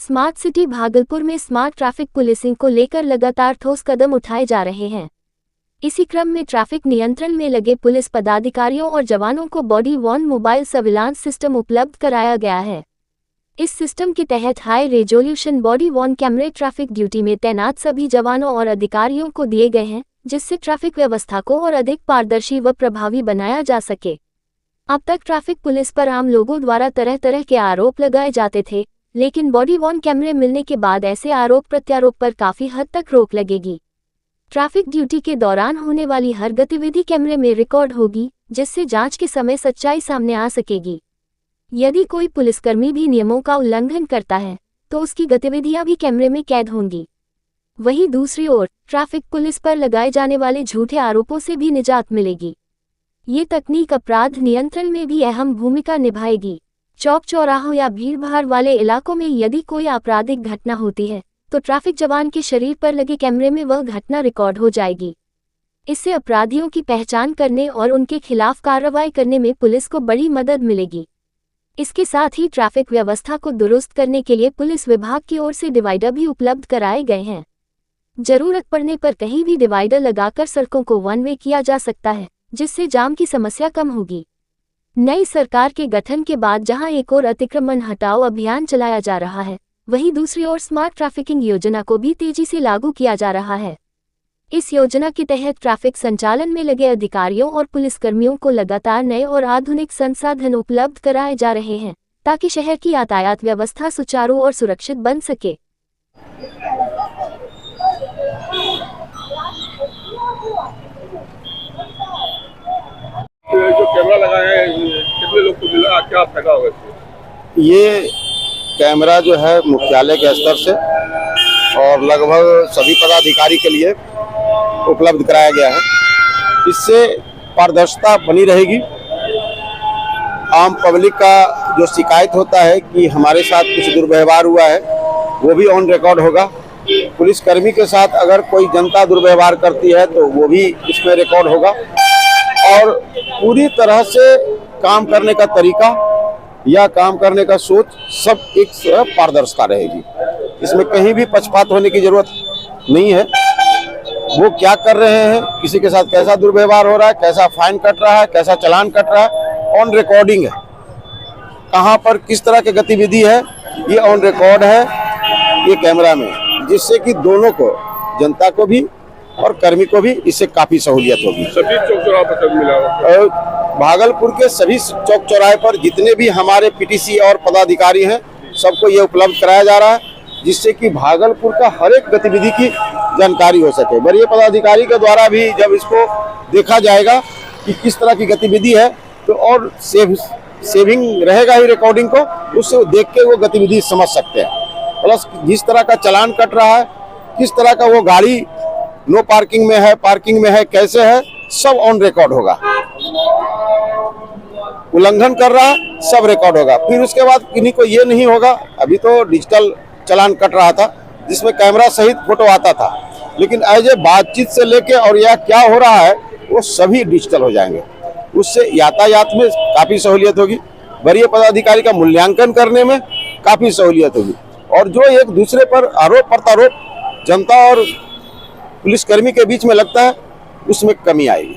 Smart city Bhagalpur में smart traffic policing को लेकर लगातार ठोस कदम उठाए जा रहे हैं। इसी क्रम में ट्रैफिक नियंत्रण में लगे पुलिस पदाधिकारियों और जवानों को body worn mobile surveillance system उपलब्ध कराया गया है। इस सिस्टम के तहत हाई रेजोल्यूशन बॉडी वॉर्न कैमरे ट्रैफिक ड्यूटी में तैनात सभी जवानों और अधिकारियों को दिए गए हैं, जिससे ट्रैफिक व्यवस्था को और अधिक पारदर्शी व प्रभावी बनाया जा सके। अब तक ट्रैफिक पुलिस पर आम लोगों द्वारा तरह तरह के आरोप लगाए जाते थे, लेकिन बॉडी वॉर्न कैमरे मिलने के बाद ऐसे आरोप प्रत्यारोप पर काफी हद तक रोक लगेगी। ट्रैफिक ड्यूटी के दौरान होने वाली हर गतिविधि कैमरे में रिकॉर्ड होगी, जिससे जांच के समय सच्चाई सामने आ सकेगी। यदि कोई पुलिसकर्मी भी नियमों का उल्लंघन करता है, तो उसकी गतिविधियां भी कैमरे में कैद होंगी। वहीं दूसरी ओर ट्रैफिक पुलिस पर लगाए जाने वाले झूठे आरोपों से भी निजात मिलेगी। ये तकनीक अपराध नियंत्रण में भी अहम भूमिका निभाएगी। चौक चौराहों या भीड़भाड़ वाले इलाकों में यदि कोई आपराधिक घटना होती है, तो ट्रैफिक जवान के शरीर पर लगे कैमरे में वह घटना रिकॉर्ड हो जाएगी। इससे अपराधियों की पहचान करने और उनके खिलाफ कार्रवाई करने में पुलिस को बड़ी मदद मिलेगी। इसके साथ ही ट्रैफिक व्यवस्था को दुरुस्त करने के लिए पुलिस विभाग की ओर से डिवाइडर भी उपलब्ध कराए गए हैं। जरूरत पड़ने पर कहीं भी डिवाइडर लगाकर सड़कों को वन वे किया जा सकता है, जिससे जाम की समस्या कम होगी। नई सरकार के गठन के बाद जहां एक ओर अतिक्रमण हटाओ अभियान चलाया जा रहा है, वहीं दूसरी ओर स्मार्ट ट्रैफिकिंग योजना को भी तेजी से लागू किया जा रहा है। इस योजना के तहत ट्रैफिक संचालन में लगे अधिकारियों और पुलिसकर्मियों को लगातार नए और आधुनिक संसाधन उपलब्ध कराए जा रहे हैं, ताकि शहर की यातायात व्यवस्था सुचारू और सुरक्षित बन सके। जो कैमरा लगा है, कितने लोग को मिला, क्या फायदा होगा इससे? ये कैमरा जो है मुख्यालय के स्तर से और लगभग सभी पदाधिकारी के लिए उपलब्ध कराया गया है। इससे पारदर्शिता बनी रहेगी। आम पब्लिक का जो शिकायत होता है कि हमारे साथ कुछ दुर्व्यवहार हुआ है, वो भी ऑन रिकॉर्ड होगा। पुलिसकर्मी के साथ अगर कोई जनता दुर्व्यवहार करती है तो वो भी इसमें रिकॉर्ड होगा। और पूरी तरह से काम करने का तरीका या काम करने का सोच सब एक पारदर्शिता रहेगी। इसमें कहीं भी पक्षपात होने की जरूरत नहीं है। वो क्या कर रहे हैं, किसी के साथ कैसा दुर्व्यवहार हो रहा है, कैसा फाइन कट रहा है, कैसा चालान कट रहा है, ऑन रिकॉर्डिंग है। कहाँ पर किस तरह की गतिविधि है, ये ऑन रिकॉर्ड है ये कैमरा में, जिससे कि दोनों को, जनता को भी और कर्मी को भी इससे काफी सहूलियत होगी। सभी चौक चौराहे पर मिला और भागलपुर के सभी चौक चौराहे पर जितने भी हमारे पीटीसी और पदाधिकारी हैं, सबको ये उपलब्ध कराया जा रहा है, जिससे कि भागलपुर का हर एक गतिविधि की जानकारी हो सके। वरीय पदाधिकारी के द्वारा भी जब इसको देखा जाएगा कि किस तरह की गतिविधि है, तो और सेविंग रहेगा ही रिकॉर्डिंग को, उससे देख के वो गतिविधि समझ सकते हैं। प्लस जिस तरह का चालान कट रहा है, किस तरह का वो गाड़ी नो पार्किंग में है, पार्किंग में है, कैसे है, सब ऑन रिकॉर्ड होगा। उल्लंघन कर रहा है, सब रिकॉर्ड होगा। फिर उसके बाद किन्हीं को ये नहीं होगा। अभी तो डिजिटल चालान कट रहा था, जिसमें कैमरा सहित फोटो आता था, लेकिन एज ए बातचीत से लेके और यह क्या हो रहा है, वो सभी डिजिटल हो जाएंगे। उससे यातायात में काफी सहूलियत होगी। वरीय पदाधिकारी का मूल्यांकन करने में काफी सहूलियत होगी। और जो एक दूसरे पर आरोप प्रत्यारोप जनता और पुलिसकर्मी के बीच में लगता है, उसमें कमी आएगी।